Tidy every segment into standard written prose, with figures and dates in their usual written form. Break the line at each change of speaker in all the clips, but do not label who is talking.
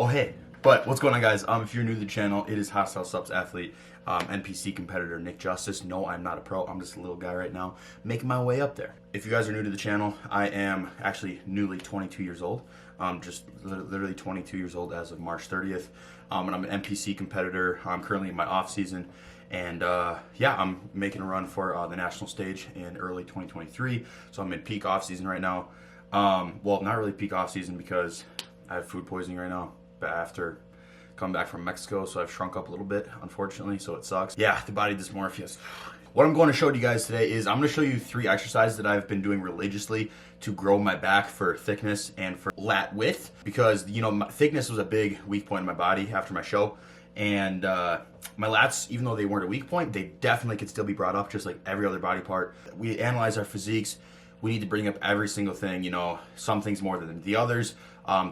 Oh hey, but what's going on, guys? If you're new to the channel, it is Hostile Subs athlete, NPC competitor Nick Justice. No, I'm not a pro. I'm just a little guy right now, making my way up there. If you guys are new to the channel, I am actually newly 22 years old. Just literally 22 years old as of March 30th. And I'm an NPC competitor. I'm currently in my off season. And yeah, I'm making a run for the national stage in early 2023. So I'm in peak off season right now. Well, not really peak off season because I have food poisoning right now after coming back from Mexico. So I've shrunk up a little bit, unfortunately, so it sucks. Yeah, the body dysmorphia. What I'm going to show you guys today is I'm going to show you 3 exercises that I've been doing religiously to grow my back for thickness and for lat width, because, you know, thickness was a big weak point in my body after my show. And my lats, even though they weren't a weak point, they definitely could still be brought up just like every other body part. We analyze our physiques. We need to bring up every single thing, you know, some things more than the others,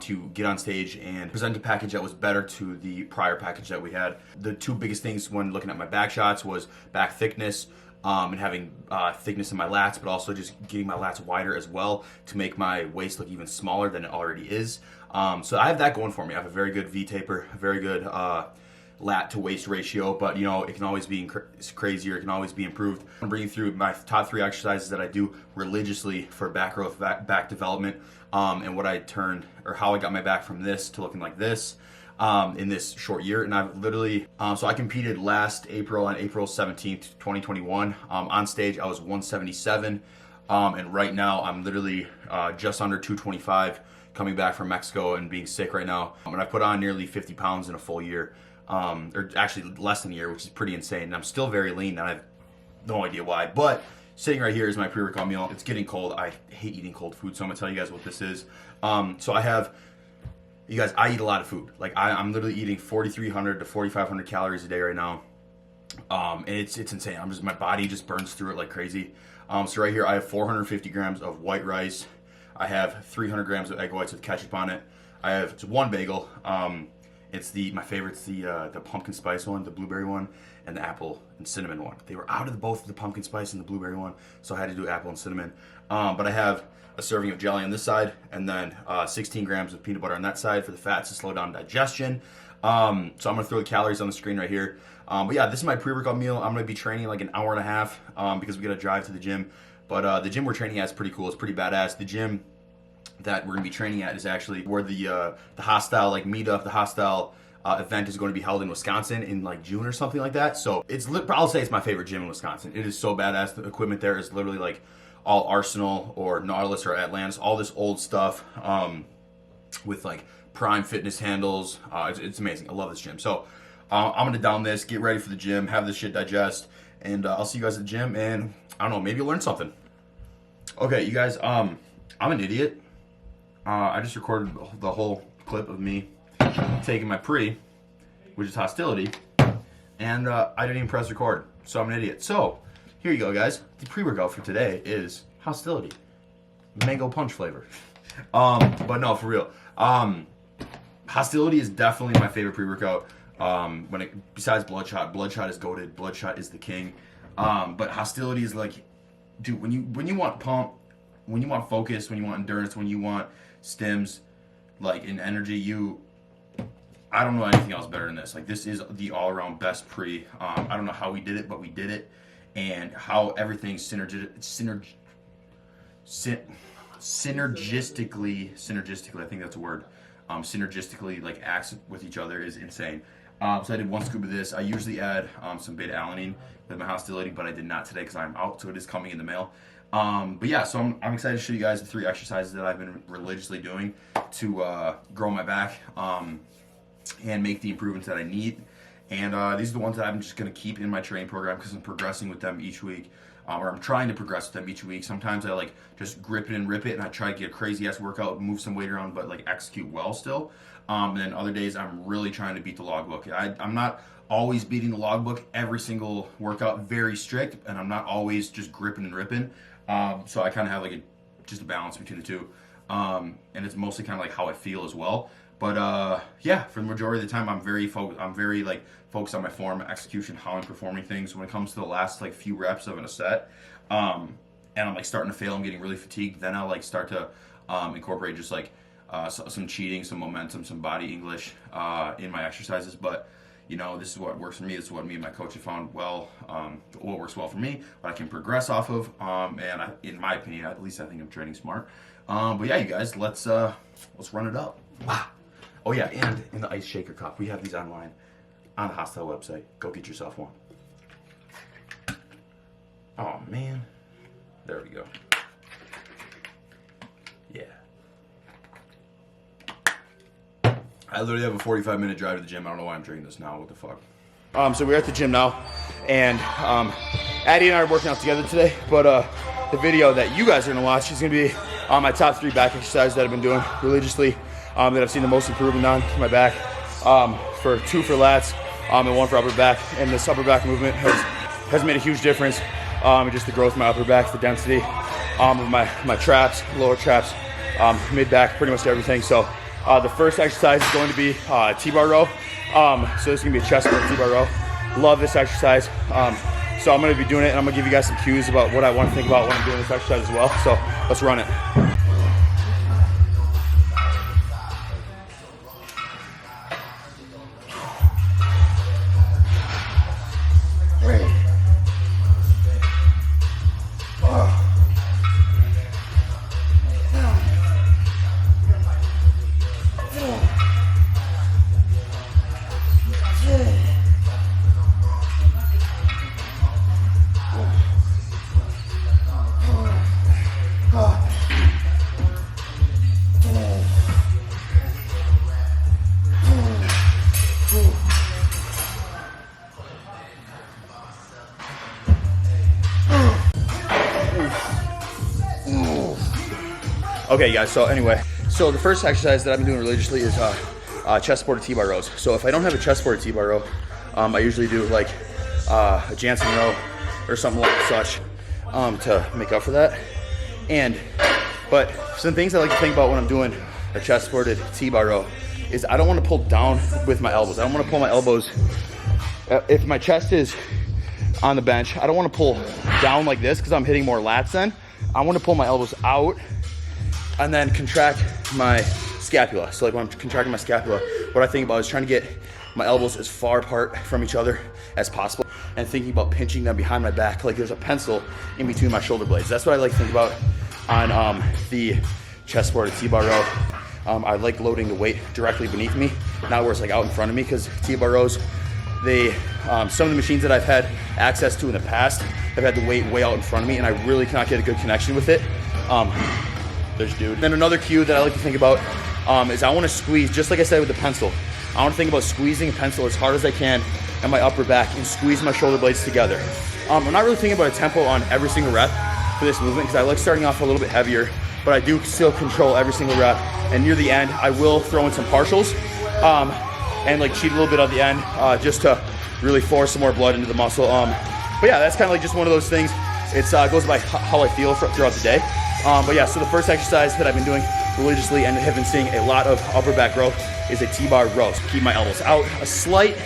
to get on stage and present a package that was better to the prior package that we had. The 2 biggest things when looking at my back shots was back thickness, and having thickness in my lats, but also just getting my lats wider as well to make my waist look even smaller than it already is. So I have that going for me. I have a very good V-taper, a very good lat to waist ratio, but you know, it can always be crazier, it can always be improved. I'm bringing through my top 3 exercises that I do religiously for back growth, back development, and what I turned, or how I got my back from this to looking like this in this short year. And I've literally, so I competed last April, on April 17th, 2021. On stage, I was 177, and right now I'm literally just under 225, coming back from Mexico and being sick right now. And I put on nearly 50 pounds in a full year. Or actually less than a year, which is pretty insane. And I'm still very lean, and I have no idea why. But sitting right here is my pre-workout meal. It's getting cold. I hate eating cold food, so I'm gonna tell you guys what this is. So I have, you guys, I eat a lot of food. Like I'm literally eating 4,300 to 4,500 calories a day right now. And it's insane. My body just burns through it like crazy. So right here, I have 450 grams of white rice. I have 300 grams of egg whites with ketchup on it. It's 1 bagel. It's my favorite's the pumpkin spice one, the blueberry one, and the apple and cinnamon one. They were out of both the pumpkin spice and the blueberry one, so I had to do apple and cinnamon. But I have a serving of jelly on this side, and then 16 grams of peanut butter on that side for the fats to slow down digestion. So I'm gonna throw the calories on the screen right here. But yeah, this is my pre-workout meal. I'm gonna be training like an hour and a half because we gotta drive to the gym. But the gym we're training at is pretty cool. It's pretty badass. The gym that we're gonna be training at is actually where the HOSSTILE like meetup, the HOSSTILE event is going to be held in Wisconsin in like June or something like that. So I'll say it's my favorite gym in Wisconsin. It is so badass. The equipment there is literally like all Arsenal or Nautilus or Atlantis, all this old stuff with like prime fitness handles. It's amazing. I love this gym. So I'm gonna down this, get ready for the gym, have this shit digest, and I'll see you guys at the gym. And I don't know, maybe you'll learn something. Okay, you guys. I'm an idiot. I just recorded the whole clip of me taking my pre, which is hostility, and I didn't even press record, so I'm an idiot. So here you go, guys. The pre-workout for today is hostility, mango punch flavor. But no, for real, hostility is definitely my favorite pre-workout. Besides bloodshot is goated, bloodshot is the king. But hostility is like, dude, when you want pump, when you want focus, when you want endurance, when you want stims, like in energy, I don't know anything else better than this. Like, this is the all-around best pre. I don't know how we did it, but we did it, and how everything synergistically, I think that's a word. Synergistically like acts with each other is insane. So I did 1 scoop of this. I usually add some beta alanine with my hostility, but I did not today because I'm out, so it is coming in the mail. But yeah, so I'm excited to show you guys the 3 exercises that I've been religiously doing to grow my back and make the improvements that I need. And these are the ones that I'm just going to keep in my training program because I'm progressing with them each week, or I'm trying to progress with them each week. Sometimes I like just grip it and rip it, and I try to get a crazy ass workout, move some weight around, but like execute well still. And then other days I'm really trying to beat the logbook. I'm not always beating the logbook every single workout, very strict, and I'm not always just gripping and ripping. So I kind of have like just a balance between the 2, and it's mostly kind of like how I feel as well. But yeah, for the majority of the time, I'm very focused on my form, execution, how I'm performing things. When it comes to the last like few reps of a set, and I'm like starting to fail, I'm getting really fatigued, then I'll like start to incorporate just like some cheating, some momentum, some body English in my exercises, but you know, this is what works for me. This is what me and my coach have found what works well for me, what I can progress off of, and in my opinion, at least I think I'm training smart. But yeah, you guys, let's run it up. Wow. Oh yeah, and in the ice shaker cup, we have these online on the HOSSTILE website. Go get yourself one. Oh man, there we go. Yeah. I literally have a 45-minute drive to the gym. I don't know why I'm drinking this now. What the fuck? So we're at the gym now, and Addie and I are working out together today. But the video that you guys are gonna watch is gonna be my top 3 back exercises that I've been doing religiously, that I've seen the most improvement on for my back. For 2 for lats, and 1 for upper back. And this upper back movement has made a huge difference. Just the growth of my upper back, the density of my traps, lower traps, mid back, pretty much everything. So the first exercise is going to be T-bar row. So this is gonna be a chest work T-bar row. Love this exercise. So I'm gonna be doing it, and I'm gonna give you guys some cues about what I want to think about when I'm doing this exercise as well. So let's run it. Okay guys, so anyway, so the first exercise that I've been doing religiously is chest supported T-bar rows. So if I don't have a chest supported T-bar row, I usually do like a Jansen row or something like such to make up for that. But some things I like to think about when I'm doing a chest supported T-bar row is I don't want to pull down with my elbows. I don't want to pull my elbows. If my chest is on the bench, I don't want to pull down like this because I'm hitting more lats then. I want to pull my elbows out and then contract my scapula. So like when I'm contracting my scapula, what I think about is trying to get my elbows as far apart from each other as possible and thinking about pinching them behind my back like there's a pencil in between my shoulder blades. That's what I like to think about on the chest supported T-bar row. I like loading the weight directly beneath me, not where it's like out in front of me, because T-bar rows, some of the machines that I've had access to in the past have had the weight way out in front of me, and I really cannot get a good connection with it. There's dude. Then another cue that I like to think about is I want to squeeze, just like I said with the pencil. I want to think about squeezing a pencil as hard as I can at my upper back and squeeze my shoulder blades together. I'm not really thinking about a tempo on every single rep for this movement because I like starting off a little bit heavier, but I do still control every single rep. And near the end, I will throw in some partials and like cheat a little bit at the end just to really force some more blood into the muscle. But yeah, that's kind of like just one of those things. It goes by how I feel throughout the day. But yeah, so the first exercise that I've been doing religiously and have been seeing a lot of upper back growth is a T-bar row. So keep my elbows out, a slight,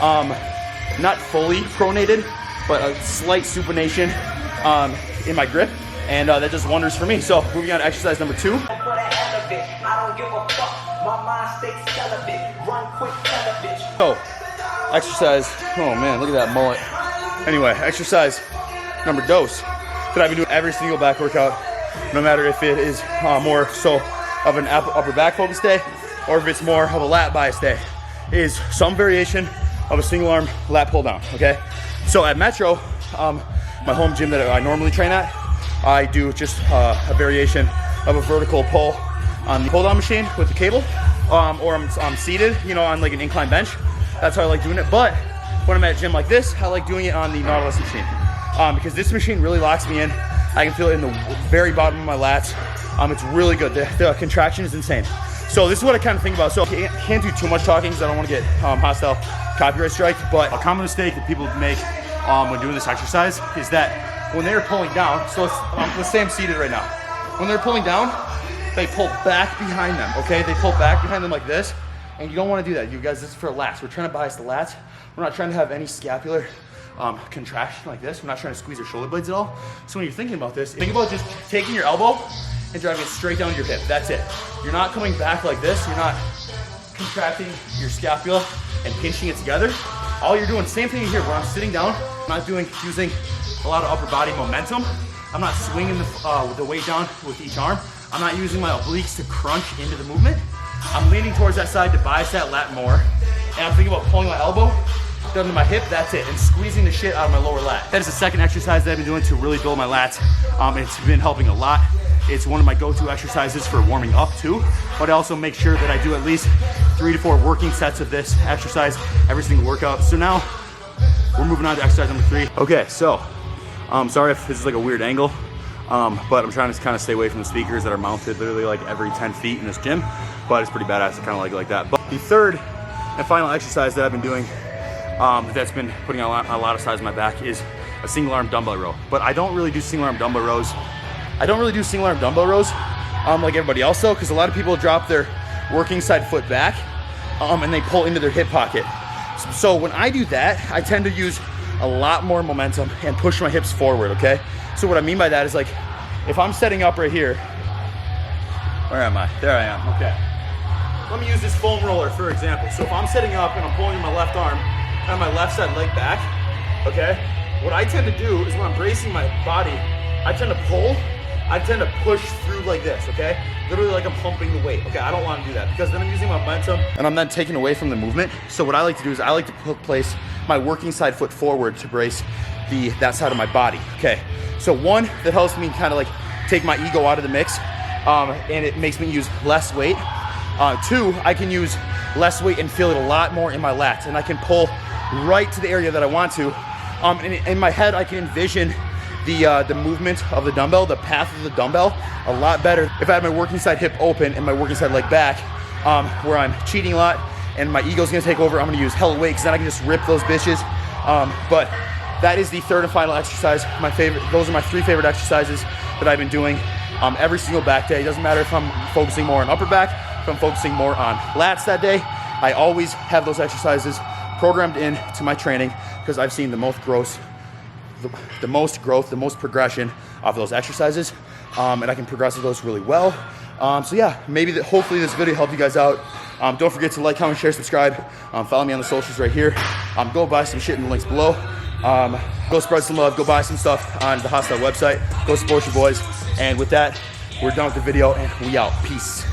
not fully pronated, but a slight supination in my grip, and that does wonders for me. So moving on to exercise number 2. So exercise, oh man, look at that mullet. Anyway, exercise number dose that I've been doing every single back workout, no matter if it is more so of an upper back focus day or if it's more of a lat bias day, is some variation of a single arm lat pull down, okay? So at Metro, my home gym that I normally train at, I do just a variation of a vertical pull on the pull down machine with the cable, or I'm seated, you know, on like an incline bench. That's how I like doing it. But when I'm at a gym like this, I like doing it on the Nautilus machine because this machine really locks me in. I can feel it in the very bottom of my lats. It's really good. The contraction is insane. So this is what I kind of think about. So I can't do too much talking because I don't want to get HOSSTILE copyright strike. But a common mistake that people make when doing this exercise is that when they're pulling down, so let's say I'm seated right now. When they're pulling down, they pull back behind them, okay? They pull back behind them like this, and you don't want to do that. You guys, this is for lats. We're trying to bias the lats. We're not trying to have any scapular contraction like this. We're not trying to squeeze your shoulder blades at all. So when you're thinking about this, think about just taking your elbow and driving it straight down your hip. That's it. You're not coming back like this. You're not contracting your scapula and pinching it together. All you're doing, same thing here, where I'm sitting down, I'm not using a lot of upper body momentum. I'm not swinging the weight down with each arm. I'm not using my obliques to crunch into the movement. I'm leaning towards that side to bias that lat more. And I'm thinking about pulling my elbow down to my hip, that's it, and squeezing the shit out of my lower lat. That is the second exercise that I've been doing to really build my lats. It's been helping a lot. It's one of my go-to exercises for warming up too, but I also make sure that I do at least 3 to 4 working sets of this exercise every single workout. So now we're moving on to exercise number 3. Okay, so sorry if this is like a weird angle, but I'm trying to kind of stay away from the speakers that are mounted literally like every 10 feet in this gym, but it's pretty badass to kind of like that. But the third and final exercise that I've been doing that's been putting a lot of size on my back is a single arm dumbbell row. But I don't really do single arm dumbbell rows. Like everybody else though, because a lot of people drop their working side foot back and they pull into their hip pocket. So when I do that, I tend to use a lot more momentum and push my hips forward, okay? So what I mean by that is like, if I'm setting up right here, where am I? There I am, okay. Let me use this foam roller for example. So if I'm setting up and I'm pulling in my left arm and my left side leg back, okay? What I tend to do is when I'm bracing my body, I tend to pull, I tend to push through like this, okay? Literally like I'm pumping the weight, okay? I don't want to do that because then I'm using my momentum and I'm then taking away from the movement. So what I like to do is I like to place my working side foot forward to brace that side of my body, okay? So one, that helps me kind of like take my ego out of the mix and it makes me use less weight. Two, I can use less weight and feel it a lot more in my lats, and I can pull right to the area that I want to. In my head, I can envision the movement of the dumbbell, the path of the dumbbell, a lot better if I have my working side hip open and my working side leg back, where I'm cheating a lot and my ego's gonna take over. I'm gonna use hella weight because then I can just rip those bitches. But that is the third and final exercise. My favorite. Those are my 3 favorite exercises that I've been doing every single back day. It doesn't matter if I'm focusing more on upper back, if I'm focusing more on lats that day. I always have those exercises programmed into my training because I've seen the most growth, the most progression off of those exercises, and I can progress with those really well. So yeah, hopefully this video helped you guys out. Don't forget to like, comment, share, subscribe. Follow me on the socials right here. Go buy some shit in the links below. Go spread some love. Go buy some stuff on the HOSSTILE website. Go support your boys. And with that, we're done with the video and we out. Peace.